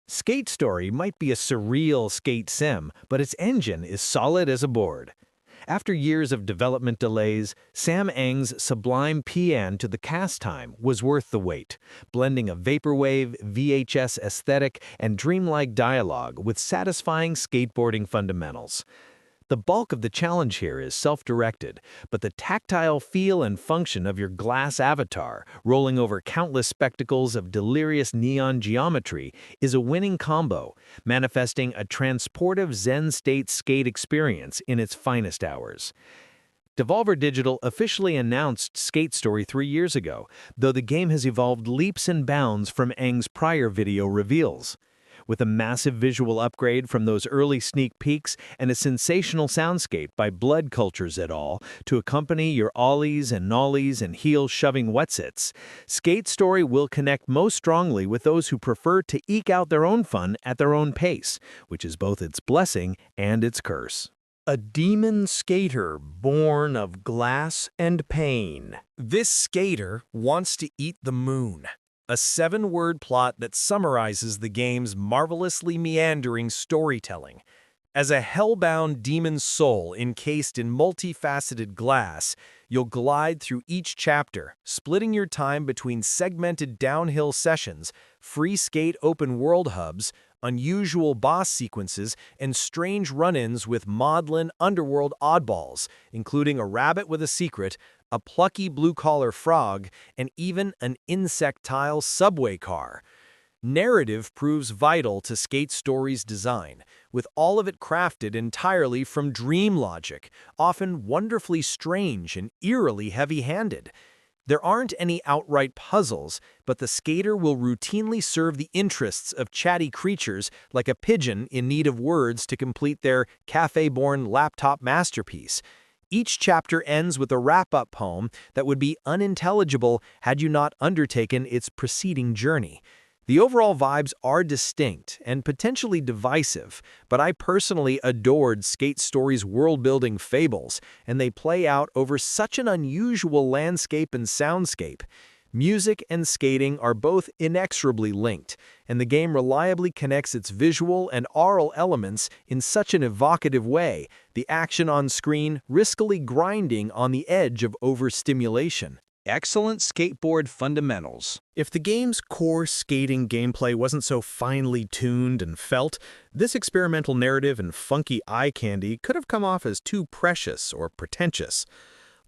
Skate Story might be a surreal skate sim, but its engine is solid as a board. After years of development delays, Sam Eng's sublime PN to the cast time was worth the wait, blending a vaporwave, VHS aesthetic, and dreamlike dialogue with satisfying skateboarding fundamentals. The bulk of the challenge here is self-directed, but the tactile feel and function of your glass avatar, rolling over countless spectacles of delirious neon geometry, is a winning combo, manifesting a transportive Zen-state skate experience in its finest hours. Devolver Digital officially announced Skate Story 3 years ago, though the game has evolved leaps and bounds from Eng's prior video reveals. With a massive visual upgrade from those early sneak peeks and a sensational soundscape by Blood Cultures et al. To accompany your ollies and nollies and heel-shoving wetsits, Skate Story will connect most strongly with those who prefer to eke out their own fun at their own pace, which is both its blessing and its curse. A demon skater born of glass and pain. This skater wants to eat the moon. A 7-word plot that summarizes the game's marvelously meandering storytelling. As a hellbound demon soul encased in multifaceted glass, you'll glide through each chapter, splitting your time between segmented downhill sessions, free skate open-world hubs, unusual boss sequences, and strange run-ins with maudlin underworld oddballs, including a rabbit with a secret, a plucky blue-collar frog, and even an insectile subway car. Narrative proves vital to Skate Story's design, with all of it crafted entirely from dream logic, often wonderfully strange and eerily heavy-handed. There aren't any outright puzzles, but the skater will routinely serve the interests of chatty creatures like a pigeon in need of words to complete their cafe-born laptop masterpiece. Each chapter ends with a wrap-up poem that would be unintelligible had you not undertaken its preceding journey. The overall vibes are distinct and potentially divisive, but I personally adored Skate Story's world-building fables, and they play out over such an unusual landscape and soundscape. Music and skating are both inexorably linked, and the game reliably connects its visual and aural elements in such an evocative way, the action on screen riskily grinding on the edge of overstimulation. Excellent skateboard fundamentals. If the game's core skating gameplay wasn't so finely tuned and felt, this experimental narrative and funky eye candy could have come off as too precious or pretentious.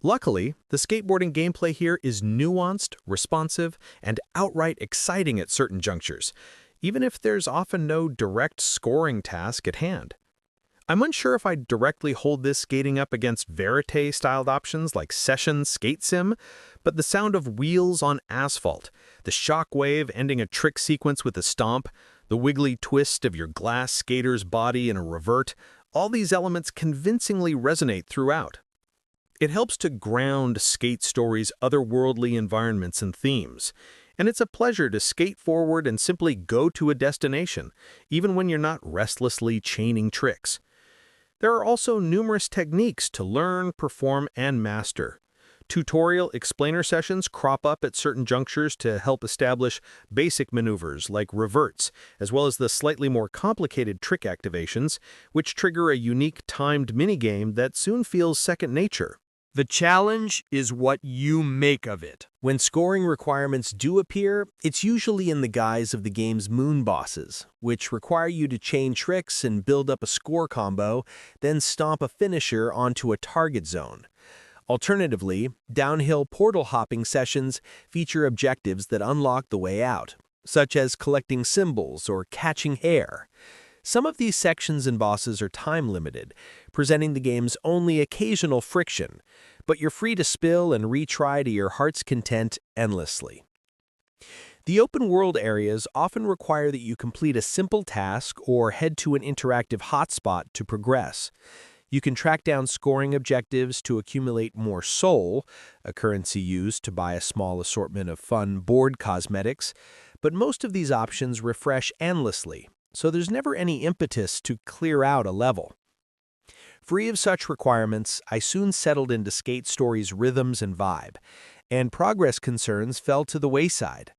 Luckily, the skateboarding gameplay here is nuanced, responsive, and outright exciting at certain junctures, even if there's often no direct scoring task at hand. I'm unsure if I'd directly hold this skating up against verite-styled options like Session Skate Sim, but the sound of wheels on asphalt, the shockwave ending a trick sequence with a stomp, the wiggly twist of your glass skater's body in a revert, all these elements convincingly resonate throughout. It helps to ground Skate Story's otherworldly environments and themes, and it's a pleasure to skate forward and simply go to a destination, even when you're not restlessly chaining tricks. There are also numerous techniques to learn, perform, and master. Tutorial explainer sessions crop up at certain junctures to help establish basic maneuvers like reverts, as well as the slightly more complicated trick activations, which trigger a unique timed minigame that soon feels second nature. The challenge is what you make of it. When scoring requirements do appear, it's usually in the guise of the game's moon bosses, which require you to chain tricks and build up a score combo, then stomp a finisher onto a target zone. Alternatively, downhill portal hopping sessions feature objectives that unlock the way out, such as collecting symbols or catching hair. Some of these sections and bosses are time-limited, presenting the game's only occasional friction, but you're free to spill and retry to your heart's content endlessly. The open-world areas often require that you complete a simple task or head to an interactive hotspot to progress. You can track down scoring objectives to accumulate more soul, a currency used to buy a small assortment of fun board cosmetics, but most of these options refresh endlessly, so there's never any impetus to clear out a level. Free of such requirements, I soon settled into Skate Story's rhythms and vibe, and progress concerns fell to the wayside.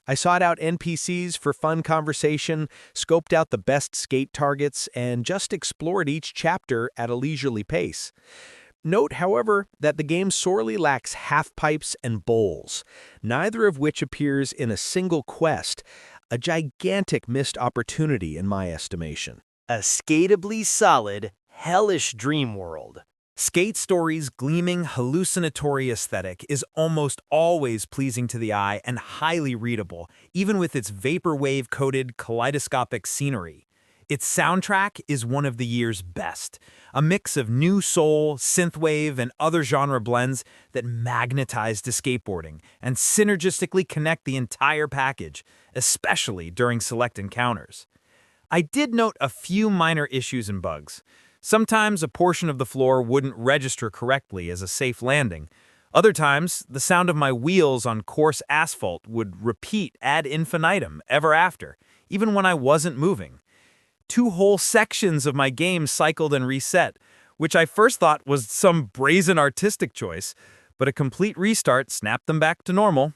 I sought out NPCs for fun conversation, scoped out the best skate targets, and just explored each chapter at a leisurely pace. Note, however, that the game sorely lacks half-pipes and bowls, neither of which appears in a single quest, a gigantic missed opportunity in my estimation. A skateably solid, hellish dream world. Skate Story's gleaming, hallucinatory aesthetic is almost always pleasing to the eye and highly readable, even with its vaporwave-coated, kaleidoscopic scenery. Its soundtrack is one of the year's best, a mix of new soul, synthwave, and other genre blends that magnetize to skateboarding and synergistically connect the entire package, especially during select encounters. I did note a few minor issues and bugs. Sometimes a portion of the floor wouldn't register correctly as a safe landing. Other times, the sound of my wheels on coarse asphalt would repeat ad infinitum ever after, even when I wasn't moving. 2 whole sections of my game cycled and reset, which I first thought was some brazen artistic choice, but a complete restart snapped them back to normal.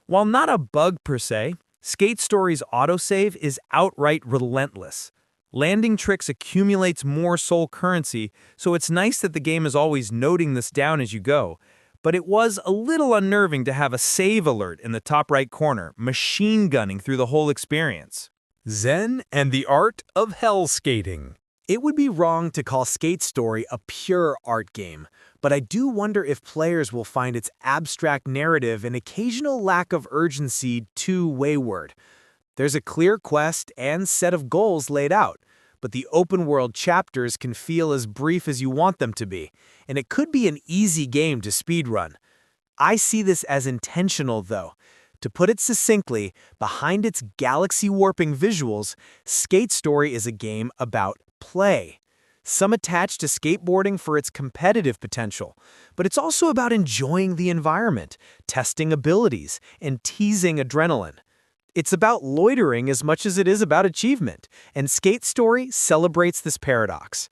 While not a bug per se, Skate Story's autosave is outright relentless. Landing tricks accumulates more soul currency, so it's nice that the game is always noting this down as you go, but it was a little unnerving to have a save alert in the top right corner, machine gunning through the whole experience. Zen and the art of hell skating. It would be wrong to call Skate Story a pure art game, but I do wonder if players will find its abstract narrative and occasional lack of urgency too wayward. There's a clear quest and set of goals laid out, but the open-world chapters can feel as brief as you want them to be, and it could be an easy game to speedrun. I see this as intentional, though. To put it succinctly, behind its galaxy-warping visuals, Skate Story is a game about play. Some attach to skateboarding for its competitive potential, but it's also about enjoying the environment, testing abilities, and teasing adrenaline. It's about loitering as much as it is about achievement, and Skate Story celebrates this paradox.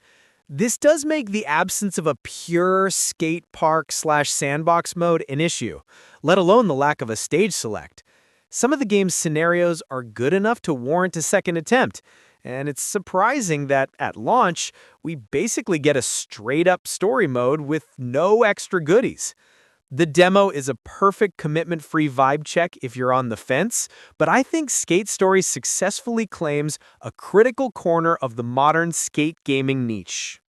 This does make the absence of a pure skate park/sandbox mode an issue, let alone the lack of a stage select. Some of the game's scenarios are good enough to warrant a second attempt, and it's surprising that, at launch, we basically get a straight-up story mode with no extra goodies. The demo is a perfect commitment-free vibe check if you're on the fence, but I think Skate Story successfully claims a critical corner of the modern skate gaming niche.